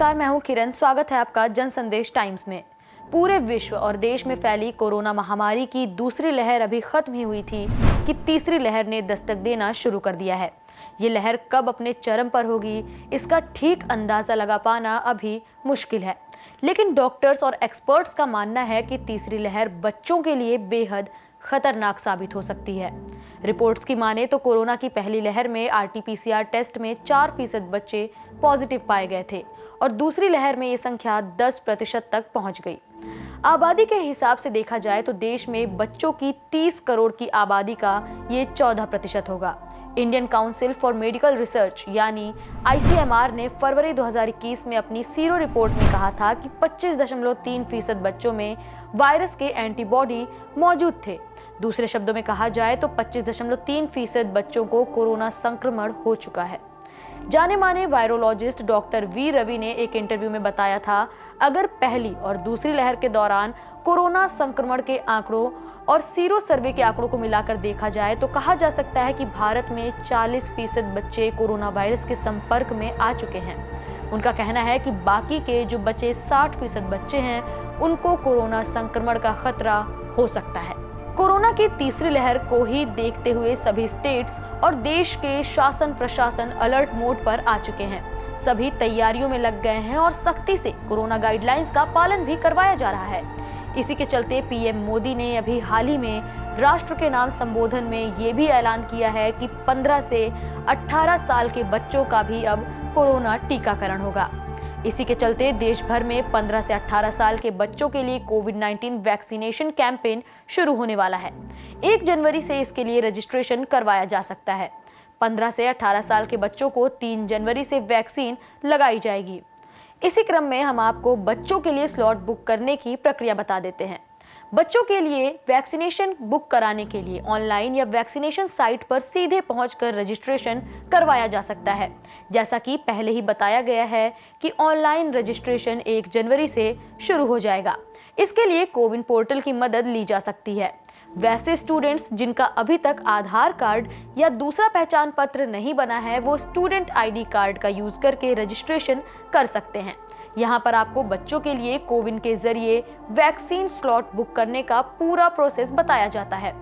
नमस्कार, मैं हूं किरण। स्वागत है आपका जन संदेश टाइम्स में। पूरे विश्व और देश में फैली कोरोना महामारी की दूसरी लहर अभी खत्म ही हुई थी कि तीसरी लहर ने दस्तक देना शुरू कर दिया है। ये लहर कब अपने चरम पर होगी, इसका ठीक अंदाजा लगा पाना अभी मुश्किल है, लेकिन डॉक्टर्स और एक्सपर्ट्स का मानना है कि तीसरी लहर बच्चों के लिए बेहद खतरनाक साबित हो सकती है। रिपोर्ट्स की माने तो कोरोना की पहली लहर में आरटी-पीसीआर टेस्ट में 4% बच्चे पॉजिटिव पाए गए थे और दूसरी लहर में ये संख्या 10% तक पहुंच गई। आबादी के हिसाब से देखा जाए तो देश में बच्चों की 30 करोड़ की आबादी का ये 14% होगा। Indian council for medical research यानी ICMR ने फरवरी 2021 में अपनी सीरो रिपोर्ट में कहा था कि 25.3% बच्चों में वायरस के एंटीबॉडी मौजूद थे। दूसरे शब्दों में कहा जाए तो 25.3% बच्चों को कोरोना संक्रमण हो चुका है। जाने माने वायरोलॉजिस्ट डॉक्टर वी रवि ने एक इंटरव्यू में बताया था, अगर पहली और दूसरी लहर के दौरान कोरोना संक्रमण के आंकड़ों और सीरो सर्वे के आंकड़ों को मिलाकर देखा जाए तो कहा जा सकता है कि भारत में 40% बच्चे कोरोना वायरस के संपर्क में आ चुके हैं। उनका कहना है कि बाकी के जो बचे 60% बच्चे हैं, उनको कोरोना संक्रमण का खतरा हो सकता है। कोरोना की तीसरी लहर को ही देखते हुए सभी स्टेट्स और देश के शासन प्रशासन अलर्ट मोड पर आ चुके हैं। सभी तैयारियों में लग गए हैं और सख्ती से कोरोना गाइडलाइंस का पालन भी करवाया जा रहा है। इसी के चलते पीएम मोदी ने अभी हाल ही में राष्ट्र के नाम संबोधन में ये भी ऐलान किया है कि 15 से 18 साल के बच्चों का भी अब कोरोना टीकाकरण होगा। इसी के चलते देश भर में 15 से 18 साल के बच्चों के लिए कोविड-19 वैक्सीनेशन कैंपेन शुरू होने वाला है। 1 जनवरी से इसके लिए रजिस्ट्रेशन करवाया जा सकता है। 15 से 18 साल के बच्चों को 3 जनवरी से वैक्सीन लगाई जाएगी। इसी क्रम में हम आपको बच्चों के लिए स्लॉट बुक करने की प्रक्रिया बता देते हैं। बच्चों के लिए वैक्सीनेशन बुक कराने के लिए ऑनलाइन या वैक्सीनेशन साइट पर सीधे पहुंचकर रजिस्ट्रेशन करवाया जा सकता है। जैसा कि पहले ही बताया गया है कि ऑनलाइन रजिस्ट्रेशन 1 जनवरी से शुरू हो जाएगा। इसके लिए कोविन पोर्टल की मदद ली जा सकती है। वैसे स्टूडेंट्स जिनका अभी तक आधार कार्ड या दूसरा पहचान पत्र नहीं बना है, वो स्टूडेंट ID कार्ड का यूज करके रजिस्ट्रेशन कर सकते हैं। यहाँ पर आपको बच्चों के लिए कोविन के जरिए वैक्सीन स्लॉट बुक करने का पूरा प्रोसेस बताया जाता है।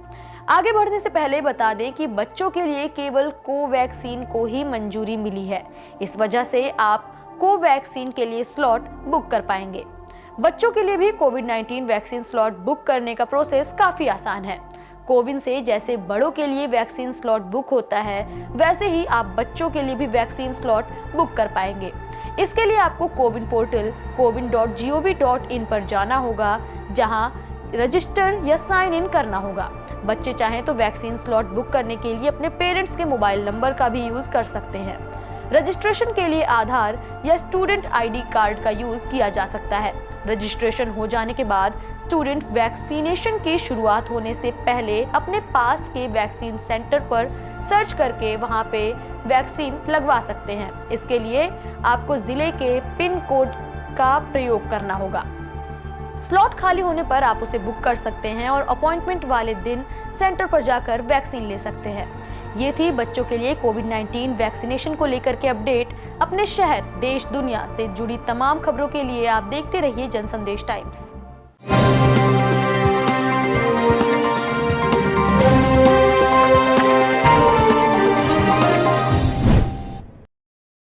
आगे बढ़ने से पहले बता दें कि बच्चों के लिए केवल कोवैक्सीन को ही मंजूरी मिली है। इस वजह से आप कोवैक्सीन के लिए स्लॉट बुक कर पाएंगे। बच्चों के लिए भी कोविड-19 वैक्सीन स्लॉट बुक करने का प्रोसेस काफी आसान है। कोविन से जैसे बड़ों के लिए वैक्सीन स्लॉट बुक होता है, वैसे ही आप बच्चों के लिए भी वैक्सीन स्लॉट बुक कर पाएंगे। इसके लिए आपको कोविन पोर्टल cowin.gov.in पर जाना होगा, जहां रजिस्टर या साइन इन करना होगा। बच्चे चाहें तो वैक्सीन स्लॉट बुक करने के लिए अपने पेरेंट्स के मोबाइल नंबर का भी यूज कर सकते हैं। रजिस्ट्रेशन के लिए आधार या स्टूडेंट ID कार्ड का यूज किया जा सकता है। रजिस्ट्रेशन हो जाने के बाद स्टूडेंट वैक्सीनेशन की शुरुआत होने से पहले अपने पास के वैक्सीन सेंटर पर सर्च करके वहां पे वैक्सीन लगवा सकते हैं। इसके लिए आपको जिले के पिन कोड का प्रयोग करना होगा। स्लॉट खाली होने पर आप उसे बुक कर सकते हैं और अपॉइंटमेंट वाले दिन सेंटर पर जाकर वैक्सीन ले सकते हैं। ये थी बच्चों के लिए कोविड-19 वैक्सीनेशन को लेकर के अपडेट। अपने शहर, देश, दुनिया से जुड़ी तमाम खबरों के लिए आप देखते रहिए जन संदेश टाइम्स।